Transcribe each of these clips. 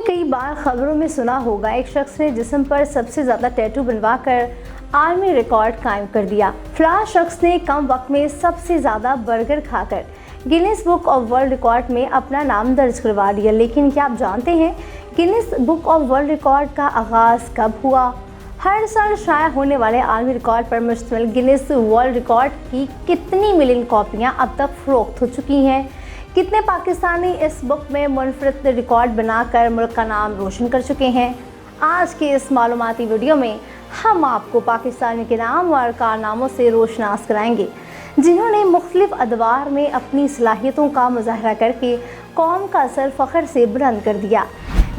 कई बार खबरों में सुना होगा एक शख्स ने जिस्म पर सबसे ज़्यादा टैटू बनवाकर आलमी रिकॉर्ड कायम कर दिया। फिलहाल शख्स ने कम वक्त में सबसे ज़्यादा बर्गर खाकर Guinness book of world record में अपना नाम दर्ज करवा लिया। लेकिन क्या आप जानते हैं Guinness book of world record का आगाज़ कब हुआ? हर साल शाया होने वाले आलमी रिकॉर्ड पर मुश्तमिल गिनीज वर्ल्ड रिकॉर्ड की कितनी मिलियन कॉपियाँ अब तक फ़रोख्त हो चुकी हैं? कितने पाकिस्तानी इस बुक में मुनफरद रिकॉर्ड बनाकर मुल्क का नाम रोशन कर चुके हैं? आज के इस मालूमाती वीडियो में हम आपको पाकिस्तानी के नाम और कारनामों से रोशनास कराएंगे जिन्होंने मुख्तलिफ अदवार में अपनी सलाहियतों का मुजाहरा करके कौम का सर फ़ख्र से बुलंद कर दिया।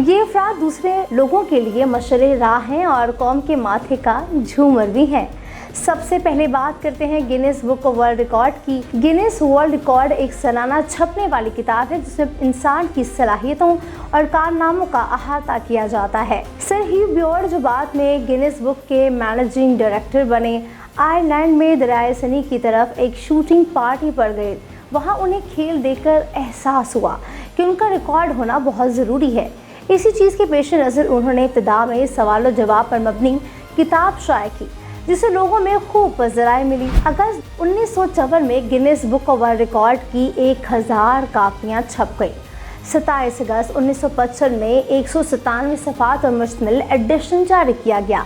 ये अफराद दूसरे लोगों के लिए मशरे राह हैं और कौम के माथे का झूमर भी हैं। सबसे पहले बात करते हैं Guinness book of world record की। गिनीज वर्ल्ड रिकॉर्ड एक सालाना छपने वाली किताब है जिसमें इंसान की सलाहियतों और कारनामों का अहाता किया जाता है। सर ह्यू ब्योर्ड जो बाद में गिनीज बुक के मैनेजिंग डायरेक्टर बने, आयरलैंड में दरियाए सनी की तरफ एक शूटिंग पार्टी पर गए। वहाँ उन्हें खेल देखकर एहसास हुआ कि उनका रिकॉर्ड होना बहुत ज़रूरी है। इसी चीज़ के पेश नज़र उन्होंने इब्तिदा में सवाल जवाब पर मबनी किताब शाया की जिसे लोगों में खूब पज़राई मिली। अगस्त 1954 में Guinness book of world record की 1000 कापियाँ छप गई। 27 अगस्त 1955 में 197 सफ़ात और मुश्तमिल एडिशन जारी किया गया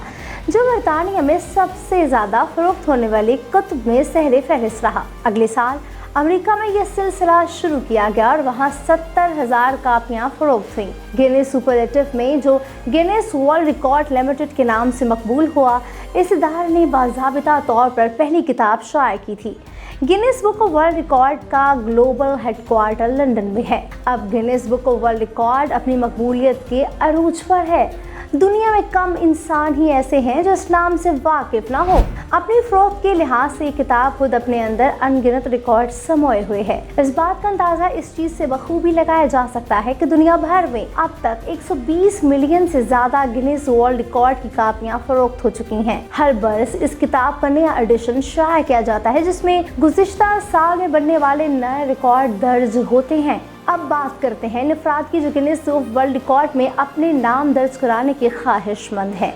जो बरतानिया में सबसे ज़्यादा फ़रोख्त होने वाली कुतुब में सहरे फहरिस्त रहा। अगले साल अमेरिका में यह सिलसिला शुरू किया गया और वहाँ 70,000 कापियाँ फ़रोख्त हुईं। गिनीज सुपरलेटिव में जो गिनीज वर्ल्ड रिकॉर्ड लिमिटेड के नाम से मकबूल हुआ, इस इदारे ने बाज़ाबिता तौर पर पहली किताब शाया की थी। Guinness book of world record का ग्लोबल हेडक्वार्टर लंदन में है। अब Guinness book of world record अपनी मकबूलियत के अरूज पर है। दुनिया में कम इंसान ही ऐसे हैं जो इस नाम से वाकिफ ना हो। अपनी फ़रोख्त के लिहाज से किताब खुद अपने अंदर अनगिनत रिकॉर्ड समोए हुए है। इस बात का अंदाज़ा इस चीज़ से बखूबी लगाया जा सकता है कि दुनिया भर में अब तक 120 मिलियन से ज़्यादा गिनीज वर्ल्ड रिकॉर्ड की कापियाँ फ़रोख्त हो चुकी हैं। हर बरस इस किताब का नया एडिशन शाया किया जाता है जिसमें गुज़िश्ता साल में बनने वाले नए रिकॉर्ड दर्ज होते हैं। अब बात करते हैं अफराद की जो गिनीज वर्ल्ड रिकॉर्ड में अपने नाम दर्ज कराने के ख्वाहिशमंद हैं।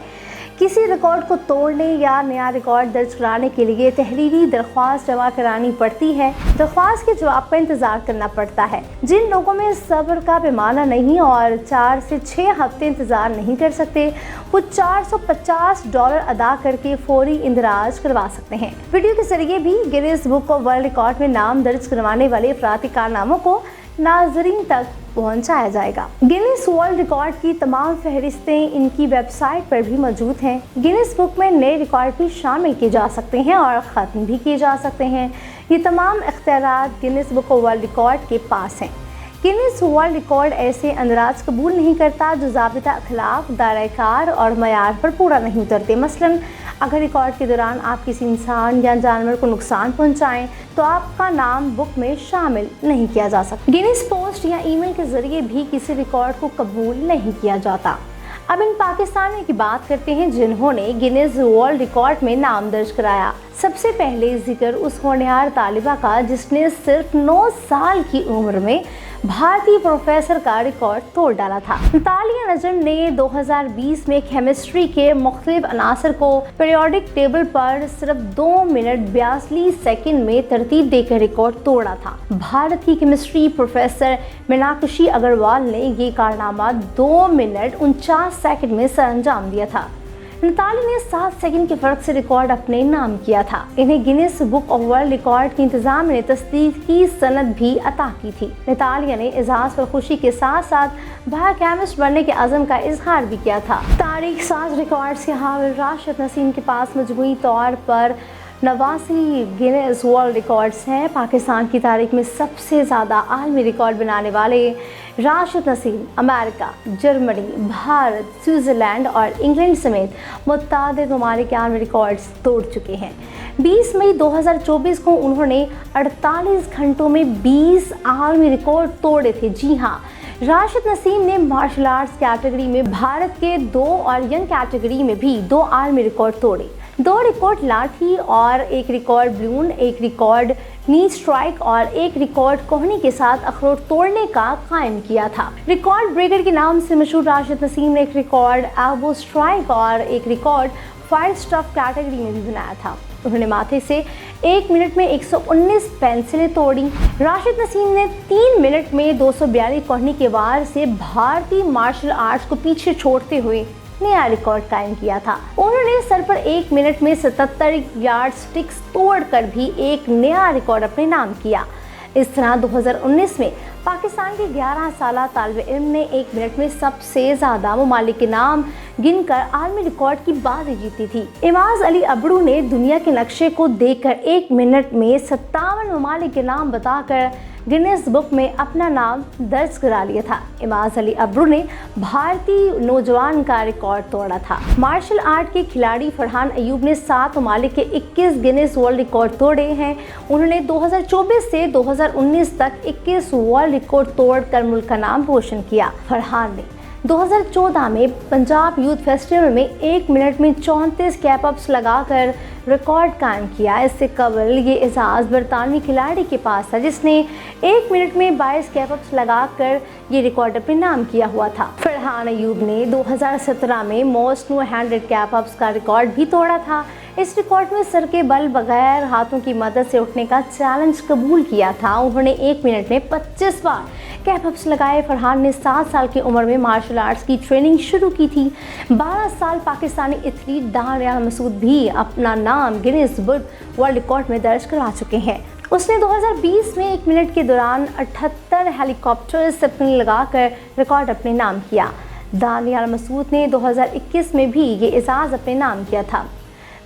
किसी रिकॉर्ड को तोड़ने या नया रिकॉर्ड दर्ज कराने के लिए तहरीरी दरख्वास्त जमा करानी पड़ती है। दरख्वास्त के जवाब का इंतज़ार करना पड़ता है। जिन लोगों में सब्र का पैमाना नहीं और 4 से 6 हफ्ते इंतज़ार नहीं कर सकते, वो $450 अदा करके फौरी इंदराज करवा सकते हैं। वीडियो के जरिए भी Guinness book of world record में नाम दर्ज करवाने वाले अफरादी कारनामों को नाज़रीन तक पहुंचाया जाएगा। गिनीज वर्ल्ड रिकॉर्ड की तमाम फहरिस्तें इनकी वेबसाइट पर भी मौजूद हैं। गिनीज बुक में नए रिकॉर्ड भी शामिल किए जा सकते हैं और ख़त्म भी किए जा सकते हैं। ये तमाम इख्तियारात Guinness book of world record के पास हैं। गिनीज वर्ल्ड रिकॉर्ड ऐसे अंदराज कबूल नहीं करता जो ज़ाबिता अखलाक, दायरा-ए-कार और मयार पर पूरा नहीं उतरते। मसलन अगर रिकॉर्ड के दौरान आप किसी इंसान या जानवर को नुकसान पहुंचाएं तो आपका नाम बुक में शामिल नहीं किया जा सकता। गिनीज पोस्ट या ईमेल के जरिए भी किसी रिकॉर्ड को कबूल नहीं किया जाता। अब इन पाकिस्तानियों की बात करते हैं जिन्होंने गिनीज वर्ल्ड रिकॉर्ड में नाम दर्ज कराया। सबसे पहले जिक्र उस होनहार तालिबा का जिसने सिर्फ 9 साल की उम्र में भारतीय प्रोफेसर का रिकॉर्ड तोड़ डाला था। तालिया नजम ने 2020 में केमिस्ट्री के मुख्तलिफ अनासर को पीरियोडिक टेबल पर सिर्फ 2 मिनट 42 सेकंड में तरतीब देकर रिकॉर्ड तोड़ा था। भारत की केमिस्ट्री प्रोफेसर मीनाक्षी अग्रवाल ने ये कारनामा 2 मिनट 49 सेकंड में सरअंजाम दिया था। नताली ने 7 सेकंड के फ़र्क से रिकॉर्ड अपने नाम किया था। इन्हें Guinness book of world record की इंतज़ाम ने तस्दीक की सनद भी अता की थी। नतालिया ने एजाज़ पर खुशी के साथ साथ बायोकेमिस्ट बनने के अज़म का इजहार भी किया था। तारीख साज रिकॉर्ड्स के हामिल राशिद नसीम के पास मजमूई तौर पर 89 गिनीज वर्ल्ड रिकॉर्ड्स हैं। पाकिस्तान की तारीख में सबसे ज़्यादा आलमी रिकॉर्ड बनाने वाले Rashid Naseem America, Germany, Bharat, Switzerland और इंग्लैंड समेत मुतअद्दिद ममालिक के आलमी रिकॉर्ड्स तोड़ चुके हैं। 20 मई 2024 को उन्होंने 48 घंटों में 20 आलमी रिकॉर्ड तोड़े थे। जी हाँ, राशिद नसीम ने मार्शल आर्ट्स कैटेगरी में भारत के 2 और यंग कैटेगरी में भी 2 आलमी रिकॉर्ड तोड़े। 2 रिकॉर्ड लाठी और 1 record balloon, 1 record knee strike और 1 रिकॉर्ड कोहनी के साथ अखरोट तोड़ने का कायम किया था। रिकॉर्ड ब्रेकर के नाम से मशहूर राशिद नसीम ने 1 रिकॉर्ड एल्बो स्ट्राइक और 1 रिकॉर्ड फायर स्टफ कैटेगरी में भी बनाया था। उन्होंने माथे से 1 मिनट में 119 पेंसिलें तोड़ी। राशिद नसीम ने 3 मिनट में 242 कोहनी के वार से भारतीय मार्शल आर्ट्स को पीछे छोड़ते हुए नया रिकॉर्ड कायम किया था। उन्होंने सर पर 1 मिनट में 77 यार्ड स्टिक्स तोड़कर भी एक नया रिकॉर्ड अपने नाम किया। इस तरह 2019 में पाकिस्तान के 11 साला तालिब इल्म ने 1 मिनट में सबसे ज़्यादा ममालिक के नाम गिनकर आलमी रिकॉर्ड की बाजी जीती थी। इमाज अली अबड़ू ने दुनिया के नक्शे को देखकर 1 मिनट में 57 ममालिक के नाम बताकर गिनीज बुक में अपना नाम दर्ज करा लिया था। इमाज अली अबड़ू ने भारतीय नौजवान का रिकॉर्ड तोड़ा था। मार्शल आर्ट के खिलाड़ी फरहान अयूब ने 7 ममालिक के 21 गिनीज वर्ल्ड रिकॉर्ड तोड़े हैं। उन्होंने 2024 से 2019 तक 21 वर्ल्ड रिकॉर्ड तोड़कर मुल्क का नाम रोशन किया। फरहान ने 2014 में पंजाब यूथ फेस्टिवल में 1 मिनट में 34 कैपअप्स लगाकर रिकॉर्ड कायम किया। इससे कबल ये एजाज़ बरतानवी खिलाड़ी के पास था जिसने 1 मिनट में 22 कैपअप्स लगाकर ये रिकॉर्ड अपने नाम किया हुआ था। फरहान अयूब ने 2017 में मोस्ट नो हैंडेड कैपअप्स का रिकॉर्ड भी तोड़ा था। इस रिकॉर्ड में सर के बल बगैर हाथों की मदद से उठने का चैलेंज कबूल किया था। उन्होंने 1 मिनट में 25 बार कैपअप्स लगाए। फरहान ने 7 साल की उम्र में मार्शल आर्ट्स की ट्रेनिंग शुरू की थी। 12 साल पाकिस्तानी एथलीट दानियाल मसूद भी अपना नाम गिनीज बुक वर्ल्ड रिकॉर्ड में दर्ज करा चुके हैं। उसने 2020 में 1 मिनट के दौरान 78 हेलीकॉप्टर स्पिन लगाकर रिकॉर्ड अपने नाम किया। दानियाल मसूद ने 2021 में भी ये एजाज़ अपने नाम किया था।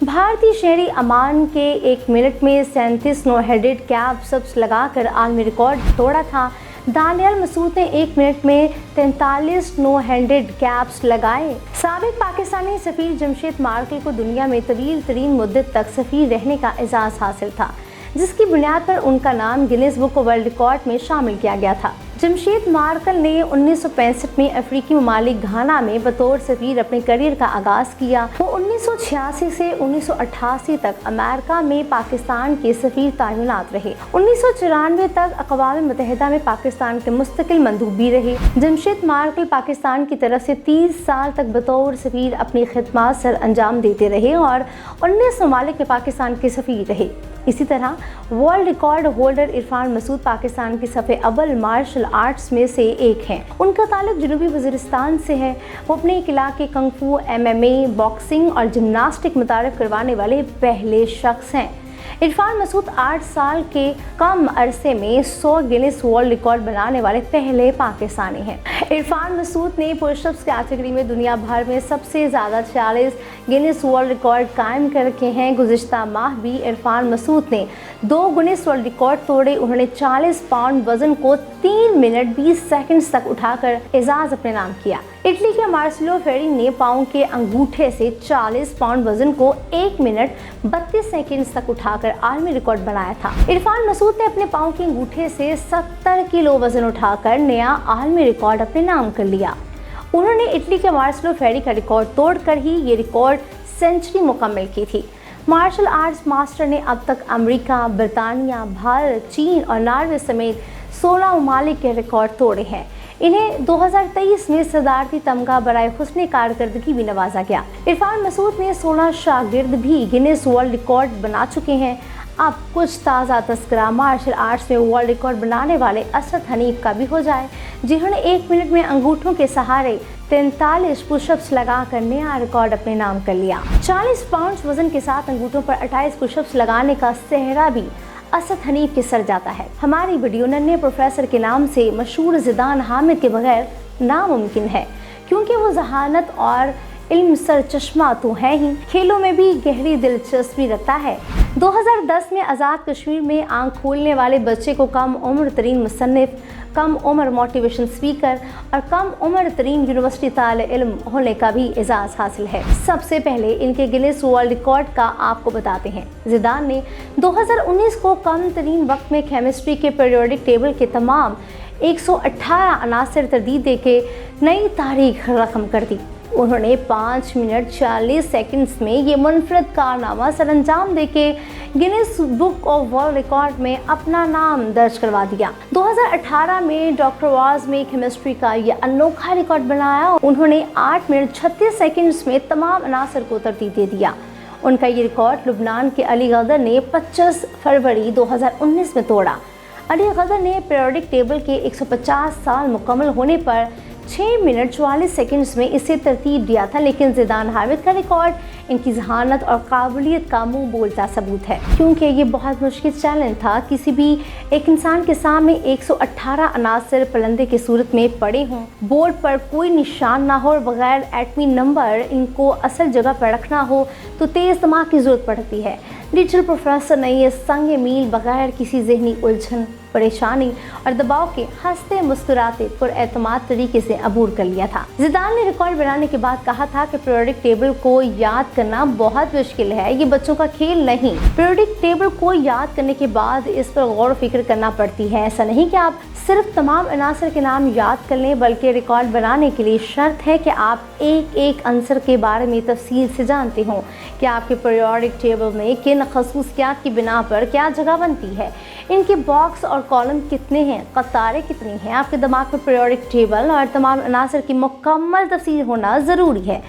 भारतीय शहरी अमान के 1 मिनट में 37 नो हेडेड कैपअप्स लगाकर आलमी रिकॉर्ड तोड़ा था। दानियाल मसूद ने 1 मिनट में 43 नो हैंडेड कैप्स लगाए। साबिक पाकिस्तानी सफीर जमशेद मार्कल को दुनिया में तवील तरीन मुद्दत तक सफीर रहने का एजाज़ हासिल था, जिसकी बुनियाद पर उनका नाम गिनीज बुक वर्ल्ड रिकॉर्ड में शामिल किया गया था। जमशेद मार्कल ने 1965 में अफ्रीकी ममालिक घाना में बतौर सफीर अपने करियर का आगाज़ किया। वो 1986 से 1988 तक अमेरिका में पाकिस्तान के सफीर तैनात रहे। 1994 तक अक़वाम मुत्तहिदा में पाकिस्तान के मुस्तकिल मंदूब भी रहे। जमशेद मार्कल पाकिस्तान की तरफ से 30 साल तक बतौर सफीर अपनी खिदमत सर अंजाम देते रहे और 19 ममालिक में पाकिस्तान के सफीर रहे। इसी तरह world record holder Irfan Masood Pakistan के सफ़े अव्वल मार्शल आर्ट्स में से एक हैं। उनका ताल्लुक जनूबी वज़ीरिस्तान से है। वो अपने इलाके कंग फू, MMA, बॉक्सिंग और जिम्नास्टिक मुतारिफ करवाने वाले पहले शख्स हैं। इरफान मसूद 8 साल के कम अरसे में 100 गिनीज वर्ल्ड रिकॉर्ड बनाने वाले पहले पाकिस्तानी हैं। इरफान मसूद ने पुशअप्स कैटेगरी में दुनिया भर में सबसे ज़्यादा 40 गिनीज वर्ल्ड रिकॉर्ड कायम कर रखे हैं। गुज़िश्ता माह भी इरफान मसूद ने 2 गिनीज वर्ल्ड रिकॉर्ड तोड़े। उन्होंने 40 पाउंड वजन को 3 मिनट 20 सेकंड्स तक उठाकर एजाज़ अपने नाम किया। इटली के मार्सेलो फेरी ने पाँव के अंगूठे से 40 पाउंड वजन को 1 मिनट 32 सेकंड्स तक उठाकर आलमी रिकॉर्ड बनाया था। इरफान मसूद ने अपने पाँव के अंगूठे से 70 किलो वजन उठाकर नया आलमी रिकॉर्ड अपने नाम कर लिया। उन्होंने इटली के मार्सेलो फेरी का रिकॉर्ड तोड़कर ही ये रिकॉर्ड सेंचुरी मुकम्मल की थी। मार्शल आर्ट्स मास्टर ने अब तक अमेरिका, बरतानिया, भारत, चीन और नॉर्वे समेत 16 ममालिक के रिकॉर्ड तोड़े हैं। इन्हें 2023 में सदारती तमगा बराए हुस्न कारकर्दगी भी नवाजा गया। इरफान मसूद ने 16 शागिर्द भी गिनीज वर्ल्ड रिकॉर्ड बना चुके हैं। अब कुछ ताज़ा तस्करा मार्शल आर्ट्स में वर्ल्ड रिकॉर्ड बनाने वाले असद हनीफ का भी हो जाए, जिन्होंने 1 मिनट में अंगूठों के सहारे 43 पुशअप्स लगाकर नया रिकॉर्ड अपने नाम कर लिया। 40 पाउंड वजन के साथ अंगूठों पर 28 पुशअप्स लगाने का सेहरा भी असद हनीफ के सर जाता है। हमारी वीडियो नन्हे प्रोफेसर के नाम से मशहूर ज़िदान हामिद के बगैर नामुमकिन है, क्योंकि वो जहानत और इल्म सर चश्मा तो है ही, खेलों में भी गहरी दिलचस्पी रखता है। 2010 में आज़ाद कश्मीर में आंख खोलने वाले बच्चे को कम उम्र तरीन मुसन्निफ, कम उम्र मोटिवेशन स्पीकर और कम उम्र तरीन यूनिवर्सिटी ताले इल्म होने का भी एजाज़ हासिल है। सबसे पहले इनके गिनीज वर्ल्ड रिकॉर्ड का आपको बताते हैं। ज़िदान ने 2019 को कम तरीन वक्त में केमिस्ट्री के पीरियोडिक टेबल के तमाम 118 अनासर तरदीद देके नई तारीख रकम कर दी। उन्होंने 5 मिनट 40 सेकंड्स में ये मुनफरद कारनामा सरअंजाम देके Guinness book of world record में अपना नाम दर्ज करवा दिया। 2018 में डॉक्टर वाज में केमिस्ट्री का ये अनोखा रिकॉर्ड बनाया। उन्होंने 8 मिनट 36 सेकंड्स में तमाम अनासर को तरतीब दे दिया। उनका ये रिकॉर्ड लुबनान के अली गदर ने 25 फरवरी 2019 में तोड़ा। अली गदर ने पीरियोडिक टेबल के 150 साल मुकम्मल होने पर 6 मिनट 44 सेकंड्स में इसे तरतीब दिया था, लेकिन ज़िदान हामिद का रिकॉर्ड इनकी जहानत और काबिलियत का मुंह बोलता सबूत है, क्योंकि ये बहुत मुश्किल चैलेंज था। किसी भी एक इंसान के सामने 118 अनासर पलंदे की सूरत में पड़े हों, बोर्ड पर कोई निशान ना हो और बगैर एटमी नंबर इनको असल जगह पर रखना हो तो तेज़ दिमाग की ज़रूरत पड़ती है। लिटिल प्रोफेसर ने ये संग मील बगैर किसी जहनी उलझन, परेशानी और दबाव के हंसते मुस्कुराते पुरएतमाद तरीके से अबूर कर लिया था। ज़िदान ने रिकॉर्ड बनाने के बाद कहा था कि पीरियोडिक टेबल को याद करना बहुत मुश्किल है, ये बच्चों का खेल नहीं। पीरियोडिक टेबल को याद करने के बाद इस पर गौर फिक्र करना पड़ती है। ऐसा नहीं कि आप सिर्फ तमाम अनासर के नाम याद कर लें, बल्कि रिकॉर्ड बनाने के लिए शर्त है कि आप एक एक अंसर के बारे में तफसील से जानते हों कि आपके पीरियोडिक टेबल में किन खसूसियात की बिना पर क्या जगह बनती है, इनके बॉक्स और कॉलम कितने हैं, कतारें कितनी हैं। आपके दिमाग में पीरियोडिक टेबल और तमाम अनासर की मुकम्मल तफसील होना ज़रूरी है।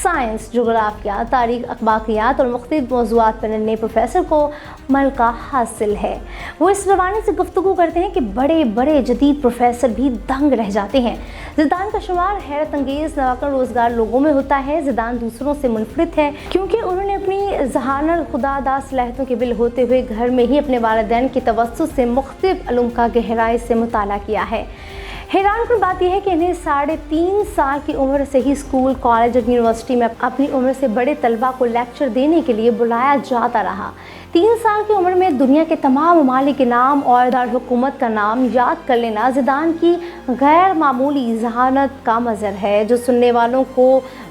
साइंस, जोग्राफिया, तारीख, अखबारियात और मुख्तलिफ मौज़ूआत पर नए प्रोफेसर को मलका हासिल है। वो इस रवानी से गुफ्तगू करते हैं कि बड़े बड़े जदीद प्रोफेसर भी दंग रह जाते हैं। ज़िदान का शुमार हैरत अंगेज़ नवाकर रोज़गार लोगों में होता है। ज़िदान दूसरों से मुनफरिद है क्योंकि उन्होंने अपनी जहानत खुदादार सलाहियतों के बिल होते हुए घर में ही अपने वालिदैन की तवस्सुत से मुख्तलिफ इल्म का गहराई से मुताला किया है। हैरानकुन बात यह है कि इन्हें 3.5 साल की उम्र से ही स्कूल, कॉलेज और यूनिवर्सिटी में अपनी उम्र से बड़े तलबा को लेक्चर देने के लिए बुलाया जाता रहा। 3 साल की उम्र में दुनिया के तमाम ममालिक के नाम और दारहुकूमत का नाम याद कर लेना ज़िदान की गैर मामूली जहानत का मज़र है, जो सुनने वालों को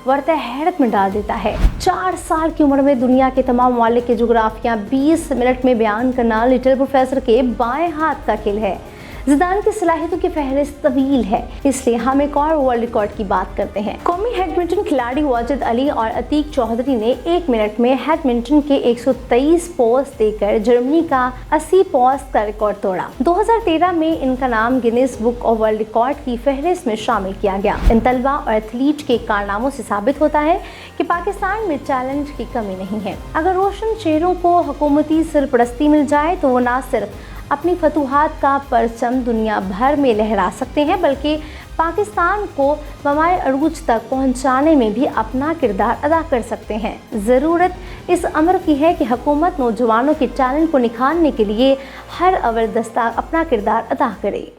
वर्त हैरत में डाल देता है। 4 साल की उम्र में दुनिया के तमाम ममालिक के जोग्राफिया 20 मिनट में बयान करना लिटिल प्रोफेसर के बाएं हाथ का खेल है। ज़िदान की सलाहियतों की फहरिस्त तवील है, इसलिए हम एक और वर्ल्ड रिकॉर्ड की बात करते हैं। कौमी बैडमिंटन खिलाड़ी वाजिद अली और अतीक चौधरी ने 1 मिनट में बैडमिंटन के 123 पोस्ट देकर जर्मनी का 80 पोस्ट का रिकॉर्ड तोड़ा। 2013 में इनका नाम Guinness book of world record की फहरिस्त में शामिल किया गया। इन तलबा और एथलीट के कारनामों से साबित होता है कि पाकिस्तान में टैलेंट की कमी नहीं है। अगर रोशन चेहरों को हुकूमती सरपरस्ती मिल जाए तो वो ना सिर्फ अपनी फतूहात का परचम दुनिया भर में लहरा सकते हैं, बल्कि पाकिस्तान को ममाए अरूज तक पहुंचाने में भी अपना किरदार अदा कर सकते हैं। ज़रूरत इस अमर की है कि हुकूमत नौजवानों के टैलेंट को निखारने के लिए हर अवल दस्ता अपना किरदार अदा करे।